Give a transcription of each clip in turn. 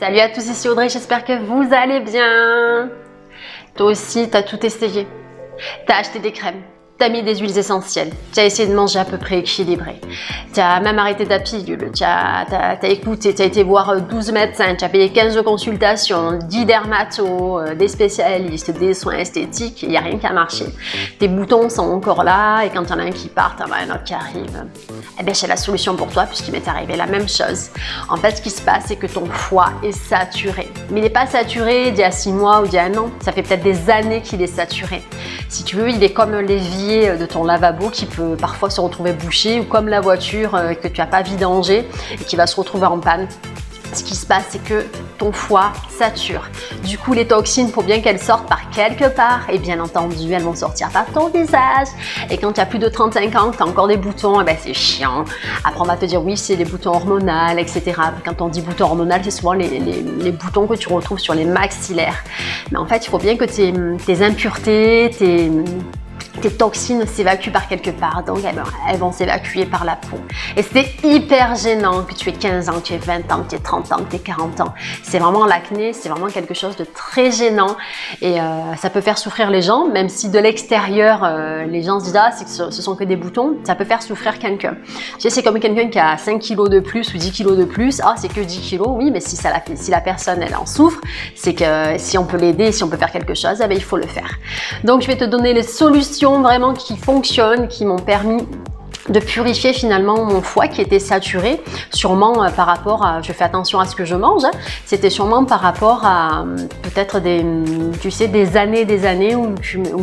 Salut à tous, ici Audrey, j'espère que vous allez bien. Toi aussi, tu as tout essayé. Tu as acheté des crèmes, tu as mis des huiles essentielles, tu as essayé de manger à peu près équilibré. Tu as même arrêté ta pilule, tu as écouté, tu as été voir 12 médecins, tu as payé 15 consultations, 10 dermatos, des spécialistes, des soins esthétiques, il n'y a rien qui a marché. Tes boutons sont encore là et quand il y en a un qui part, il y en a un autre qui arrive. Eh bien, j'ai la solution pour toi puisqu'il m'est arrivé la même chose. En fait, ce qui se passe, c'est que ton foie est saturé. Mais il n'est pas saturé d'il y a 6 mois ou d'il y a 1 an. Ça fait peut-être des années qu'il est saturé. Si tu veux, il est comme l'évier de ton lavabo qui peut parfois se retrouver bouché ou comme la voiture que tu n'as pas vidangée et qui va se retrouver en panne. Ce qui se passe, c'est que ton foie sature. Du coup, les toxines, pour bien qu'elles sortent par quelque part, et bien entendu, elles vont sortir par ton visage. Et quand tu as plus de 35 ans, que tu as encore des boutons, eh ben, c'est chiant. Après, on va te dire, oui, c'est des boutons hormonaux, etc. Quand on dit boutons hormonaux, c'est souvent les boutons que tu retrouves sur les maxillaires. Mais en fait, il faut bien que tes impuretés, tes toxines s'évacuent par quelque part, donc elles vont s'évacuer par la peau. Et c'est hyper gênant que tu aies 15 ans, que tu aies 20 ans, que tu aies 30 ans, que tu aies 40 ans. C'est vraiment l'acné, c'est vraiment quelque chose de très gênant et ça peut faire souffrir les gens, même si de l'extérieur, les gens se disent « Ah, ce sont que des boutons », ça peut faire souffrir quelqu'un. Tu sais, c'est comme quelqu'un qui a 5 kilos de plus ou 10 kilos de plus, « Ah, c'est que 10 kilos », oui, mais si la personne, elle en souffre, c'est que si on peut l'aider, si on peut faire quelque chose, eh bien, il faut le faire. Donc, je vais te donner les solutions vraiment qui fonctionnent, qui m'ont permis de purifier finalement mon foie qui était saturé, sûrement par rapport à, je fais attention à ce que je mange, hein, c'était sûrement par rapport à peut-être des années où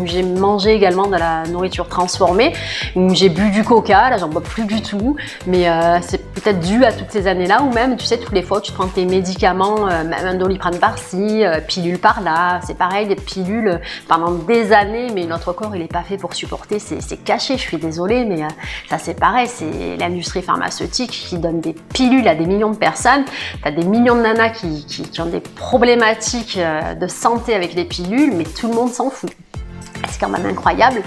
j'ai mangé également de la nourriture transformée, où j'ai bu du coca, là j'en bois plus du tout, mais c'est peut-être dû à toutes ces années-là, ou même tu sais toutes les fois tu prends tes médicaments, même un Doliprane par-ci, pilule par-là, c'est pareil, des pilules pendant des années, mais notre corps il n'est pas fait pour supporter, c'est caché, je suis désolée, mais ça c'est pareil, c'est l'industrie pharmaceutique qui donne des pilules à des millions de personnes. Tu as des millions de nanas qui ont des problématiques de santé avec les pilules, mais tout le monde s'en fout. C'est quand même incroyable.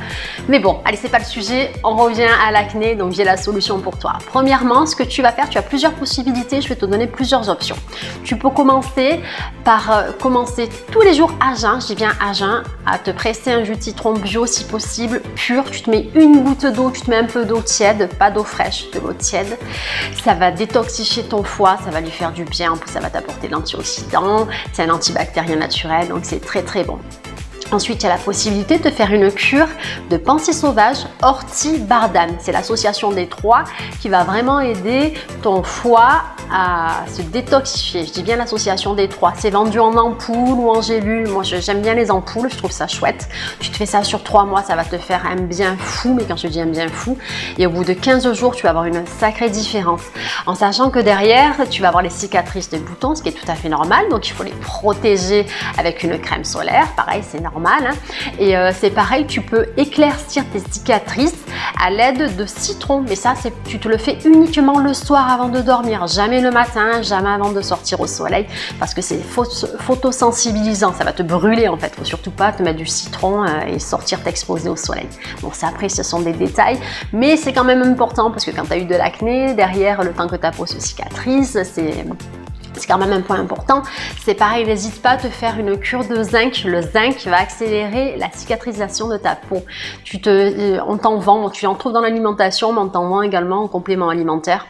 Mais bon, allez, c'est pas le sujet. On revient à l'acné, donc j'ai la solution pour toi. Premièrement, ce que tu vas faire, tu as plusieurs possibilités. Je vais te donner plusieurs options. Tu peux commencer par commencer tous les jours à jeun, je dis bien à jeun, à te presser un jus de citron bio si possible, pur. Tu te mets une goutte d'eau, tu te mets un peu d'eau tiède, pas d'eau fraîche, de l'eau tiède. Ça va détoxifier ton foie, ça va lui faire du bien. En plus, ça va t'apporter de l'antioxydant. C'est un antibactérien naturel, donc c'est très très bon. Ensuite, il y a la possibilité de te faire une cure de pensée sauvage ortie-bardane. C'est l'association des trois qui va vraiment aider ton foie à se détoxifier. Je dis bien l'association des trois. C'est vendu en ampoule ou en gélule. Moi, j'aime bien les ampoules, je trouve ça chouette. Tu te fais ça sur 3 mois, ça va te faire un bien fou. Mais quand je dis un bien fou, et au bout de 15 jours, tu vas avoir une sacrée différence. En sachant que derrière, tu vas avoir les cicatrices de boutons, ce qui est tout à fait normal. Donc, il faut les protéger avec une crème solaire. Pareil, c'est normal. Hein. Et c'est pareil, tu peux éclaircir tes cicatrices à l'aide de citron. Mais ça, tu te le fais uniquement le soir avant de dormir. Jamais le matin, jamais avant de sortir au soleil. Parce que c'est photosensibilisant. Ça va te brûler en fait. Il ne faut surtout pas te mettre du citron et sortir t'exposer au soleil. Bon, ça après, ce sont des détails. Mais c'est quand même important parce que quand tu as eu de l'acné, derrière, le temps que ta peau se cicatrise, c'est quand même un point important. C'est pareil, n'hésite pas à te faire une cure de zinc. Le zinc va accélérer la cicatrisation de ta peau. On t'en vend, tu en trouves dans l'alimentation, mais on t'en vend également en complément alimentaire.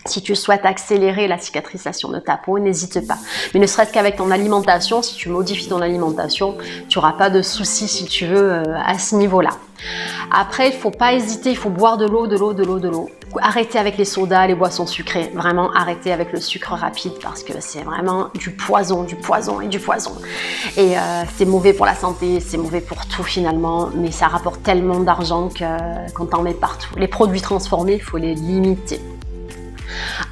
Si tu souhaites accélérer la cicatrisation de ta peau, n'hésite pas. Mais ne serait-ce qu'avec ton alimentation, si tu modifies ton alimentation, tu n'auras pas de soucis si tu veux à ce niveau-là. Après, il ne faut pas hésiter, il faut boire de l'eau. Arrêtez avec les sodas, les boissons sucrées. Vraiment, arrêtez avec le sucre rapide parce que c'est vraiment du poison. Et c'est mauvais pour la santé, c'est mauvais pour tout finalement, mais ça rapporte tellement d'argent qu'on t'en met partout. Les produits transformés, il faut les limiter.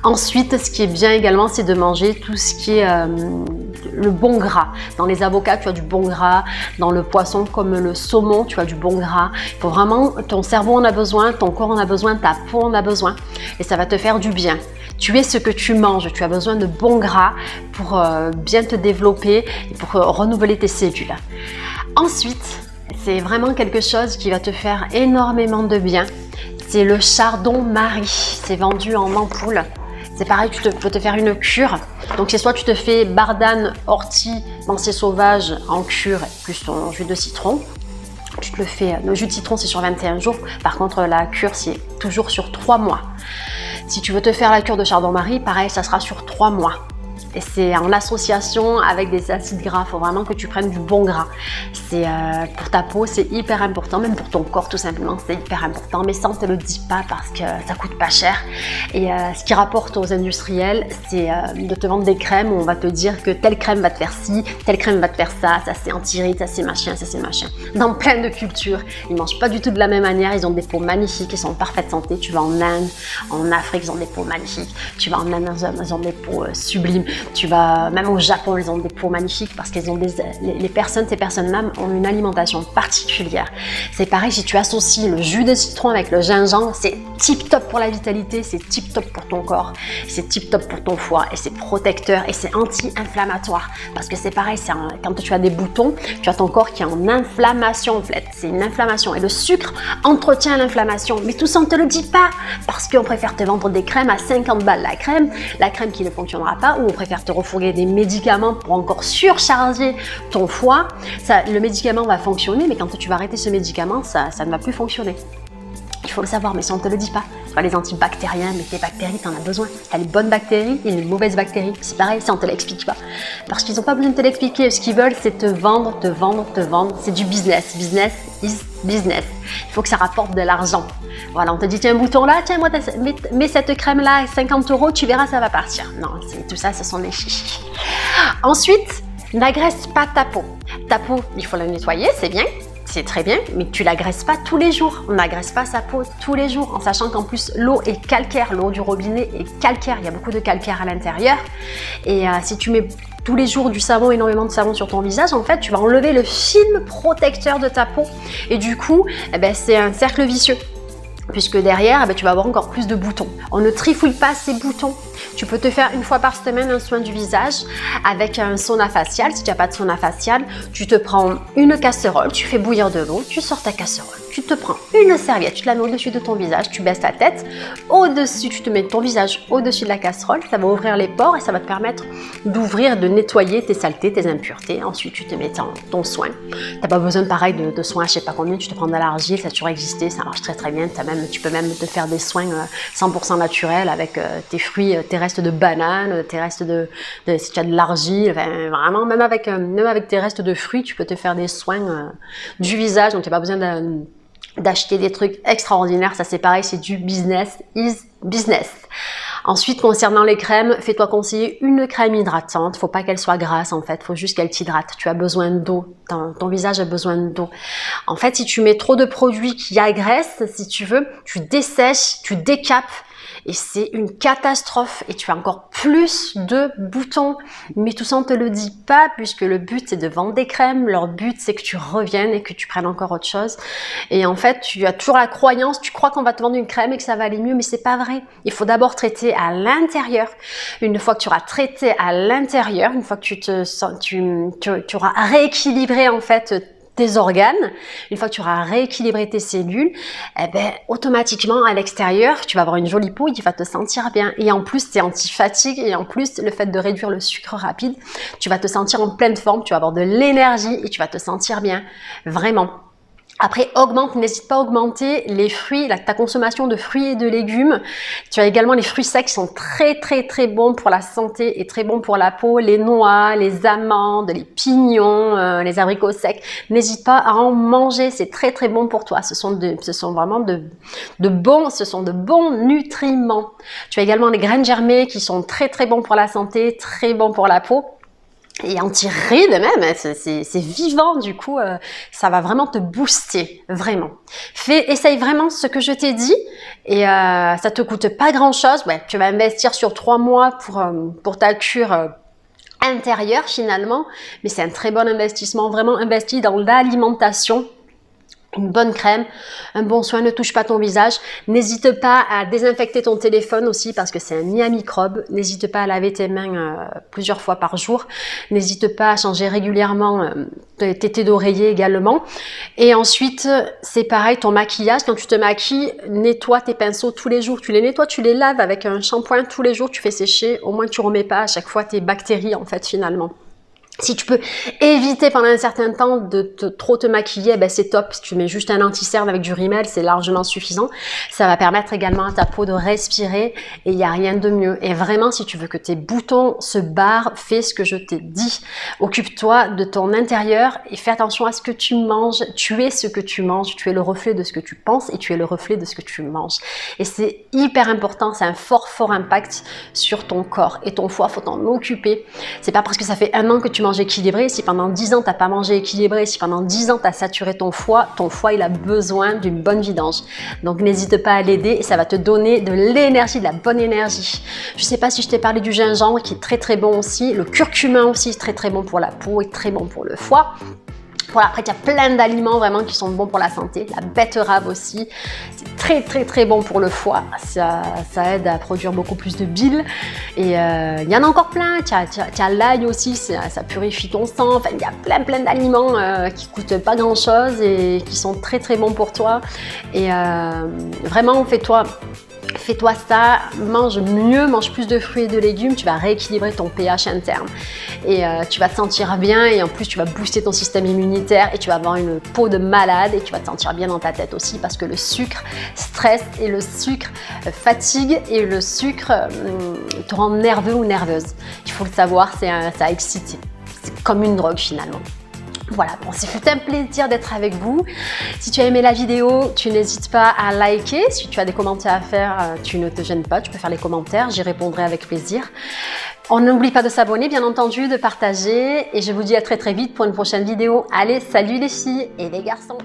Ensuite, ce qui est bien également, c'est de manger tout ce qui est le bon gras. Dans les avocats, tu as du bon gras. Dans le poisson, comme le saumon, tu as du bon gras. Il faut vraiment, ton cerveau en a besoin, ton corps en a besoin, ta peau en a besoin. Et ça va te faire du bien. Tu es ce que tu manges. Tu as besoin de bon gras pour bien te développer et pour renouveler tes cellules. Ensuite, c'est vraiment quelque chose qui va te faire énormément de bien. C'est le chardon-marie. C'est vendu en ampoule. C'est pareil, tu peux te faire une cure. Donc c'est soit tu te fais bardane, ortie, pensée sauvage en cure, plus ton jus de citron. Tu te le fais, le jus de citron c'est sur 21 jours. Par contre la cure c'est toujours sur 3 mois. Si tu veux te faire la cure de Chardon-Marie, pareil, ça sera sur 3 mois. Et c'est en association avec des acides gras. Il faut vraiment que tu prennes du bon gras. C'est pour ta peau, c'est hyper important, même pour ton corps tout simplement, c'est hyper important. Mais ça, on ne te le dit pas parce que ça coûte pas cher. Et ce qui rapporte aux industriels, c'est de te vendre des crèmes où on va te dire que telle crème va te faire ci, telle crème va te faire ça c'est anti-rides, ça c'est machin, ça c'est machin. Dans plein de cultures, ils ne mangent pas du tout de la même manière. Ils ont des peaux magnifiques, ils sont en parfaite santé. Tu vas en Inde, en Afrique, ils ont des peaux magnifiques. Tu vas en Amazon, ils ont des peaux sublimes. Tu vas même au Japon, ils ont des peaux magnifiques parce qu'ils ont ces personnes-là ont une alimentation particulière. C'est pareil, si tu associes le jus de citron avec le gingembre, c'est tip top pour la vitalité, c'est tip top pour ton corps, c'est tip top pour ton foie et c'est protecteur et c'est anti-inflammatoire. Parce que c'est pareil, quand tu as des boutons, tu as ton corps qui est en inflammation en fait. C'est une inflammation et le sucre entretient l'inflammation. Mais tout ça, on ne te le dit pas parce qu'on préfère te vendre des crèmes à 50 balles la crème qui ne fonctionnera pas, ou on préfère te refourguer des médicaments pour encore surcharger ton foie. Le médicament va fonctionner, mais quand tu vas arrêter ce médicament, ça ne va plus fonctionner. Il faut le savoir, mais si on ne te le dit pas. Tu vois, les antibactériens, mais tes bactéries, tu en as besoin. Tu as les bonnes bactéries et les mauvaises bactéries. C'est pareil, si on ne te l'explique pas. Parce qu'ils n'ont pas besoin de te l'expliquer. Ce qu'ils veulent, c'est te vendre, te vendre, te vendre. C'est du business. Business is business. Il faut que ça rapporte de l'argent. Voilà, on te dit, tiens, un bouton là, tiens, moi, mets cette crème-là à 50 €, tu verras, ça va partir. Non, tout ça, ce sont des chichis. Ensuite, n'agresse pas ta peau. Ta peau, il faut la nettoyer, c'est bien. C'est très bien, mais tu l'agraisses pas tous les jours. On n'agresse pas sa peau tous les jours, en sachant qu'en plus l'eau est calcaire, l'eau du robinet est calcaire. Il y a beaucoup de calcaire à l'intérieur. Et si tu mets tous les jours du savon, énormément de savon sur ton visage, en fait, tu vas enlever le film protecteur de ta peau. Et du coup, c'est un cercle vicieux. Puisque derrière, tu vas avoir encore plus de boutons. On ne trifouille pas ces boutons. Tu peux te faire une fois par semaine un soin du visage avec un sauna facial. Si tu n'as pas de sauna facial, tu te prends une casserole, tu fais bouillir de l'eau, tu sors ta casserole, tu te prends une serviette, tu la mets au-dessus de ton visage, tu baisses ta tête, au-dessus, tu te mets ton visage au-dessus de la casserole, ça va ouvrir les pores et ça va te permettre d'ouvrir, de nettoyer tes saletés, tes impuretés. Ensuite, tu te mets ton soin. Tu n'as pas besoin pareil de soins, je ne sais pas combien, tu te prends de l'argile, ça a toujours existé, ça marche très très bien. Tu peux même te faire des soins 100% naturels avec tes fruits, tes restes de bananes, tes restes si tu as de l'argile, vraiment, même avec tes restes de fruits, tu peux te faire des soins du visage, donc tu n'as pas besoin d'acheter des trucs extraordinaires. Ça c'est pareil, c'est du business is business. Ensuite, concernant les crèmes, fais-toi conseiller une crème hydratante. Faut pas qu'elle soit grasse en fait, faut juste qu'elle t'hydrate. Tu as besoin d'eau, ton visage a besoin d'eau. En fait, si tu mets trop de produits qui agressent, si tu veux, tu dessèches, tu décapes. Et c'est une catastrophe et tu as encore plus de boutons. Mais tout ça, on ne te le dit pas puisque le but, c'est de vendre des crèmes. Leur but, c'est que tu reviennes et que tu prennes encore autre chose. Et en fait, tu as toujours la croyance, tu crois qu'on va te vendre une crème et que ça va aller mieux, mais c'est pas vrai. Il faut d'abord traiter à l'intérieur. Une fois que tu auras traité à l'intérieur, une fois que tu auras rééquilibré en fait tes organes, une fois que tu auras rééquilibré tes cellules, automatiquement à l'extérieur, tu vas avoir une jolie peau et tu vas te sentir bien. Et en plus, c'est anti-fatigue et en plus, le fait de réduire le sucre rapide, tu vas te sentir en pleine forme, tu vas avoir de l'énergie et tu vas te sentir bien. Vraiment. Après, n'hésite pas à augmenter les fruits, ta consommation de fruits et de légumes. Tu as également les fruits secs qui sont très très très bons pour la santé et très bons pour la peau. Les noix, les amandes, les pignons, les abricots secs. N'hésite pas à en manger, c'est très très bon pour toi. Ce sont vraiment de bons nutriments. Tu as également les graines germées qui sont très très bons pour la santé, très bons pour la peau. Et anti-rides même, c'est vivant du coup, ça va vraiment te booster, vraiment. Essaye vraiment ce que je t'ai dit et ça te coûte pas grand chose. Ouais, tu vas investir sur 3 mois pour ta cure intérieure finalement, mais c'est un très bon investissement, vraiment investi dans l'alimentation. une bonne crème, un bon soin, ne touche pas ton visage. N'hésite pas à désinfecter ton téléphone aussi parce que c'est un nid à microbes. N'hésite pas à laver tes mains plusieurs fois par jour. N'hésite pas à changer régulièrement tes thés d'oreiller également. Et ensuite, c'est pareil, ton maquillage. Quand tu te maquilles, nettoie tes pinceaux tous les jours. Tu les nettoies, tu les laves avec un shampoing tous les jours. Tu fais sécher. Au moins, tu remets pas à chaque fois tes bactéries en fait finalement. Si tu peux éviter pendant un certain temps de trop te maquiller, ben c'est top. Si tu mets juste un anti-cerne avec du rímel, c'est largement suffisant. Ça va permettre également à ta peau de respirer et il n'y a rien de mieux. Et vraiment, si tu veux que tes boutons se barrent, fais ce que je t'ai dit. Occupe-toi de ton intérieur et fais attention à ce que tu manges. Tu es ce que tu manges, tu es le reflet de ce que tu penses et tu es le reflet de ce que tu manges. Et c'est hyper important, c'est un fort impact sur ton corps. Et ton foie, faut t'en occuper. C'est pas parce que ça fait un an que tu manges équilibré, si pendant 10 ans tu n'as pas mangé équilibré, si pendant 10 ans tu as saturé ton foie il a besoin d'une bonne vidange. Donc n'hésite pas à l'aider et ça va te donner de l'énergie, de la bonne énergie. Je ne sais pas si je t'ai parlé du gingembre qui est très bon aussi, le curcuma aussi très bon pour la peau et très bon pour le foie. Voilà, après il y a plein d'aliments vraiment qui sont bons pour la santé. La betterave aussi, c'est très bon pour le foie. Ça aide à produire beaucoup plus de bile. Et il y en a encore plein. Tu as l'ail aussi, ça purifie ton sang. Enfin, il y a plein d'aliments qui coûtent pas grand chose et qui sont très bons pour toi. Et vraiment, fais-toi ça, mange mieux, mange plus de fruits et de légumes, tu vas rééquilibrer ton pH interne et tu vas te sentir bien et en plus tu vas booster ton système immunitaire et tu vas avoir une peau de malade et tu vas te sentir bien dans ta tête aussi parce que le sucre stresse et le sucre fatigue et le sucre te rend nerveux ou nerveuse. Il faut le savoir, ça excite, c'est comme une drogue finalement. Voilà, bon, c'est fut un plaisir d'être avec vous. Si tu as aimé la vidéo, tu n'hésites pas à liker. Si tu as des commentaires à faire, tu ne te gênes pas, tu peux faire les commentaires, j'y répondrai avec plaisir. On n'oublie pas de s'abonner, bien entendu, de partager. Et je vous dis à très vite pour une prochaine vidéo. Allez, salut les filles et les garçons!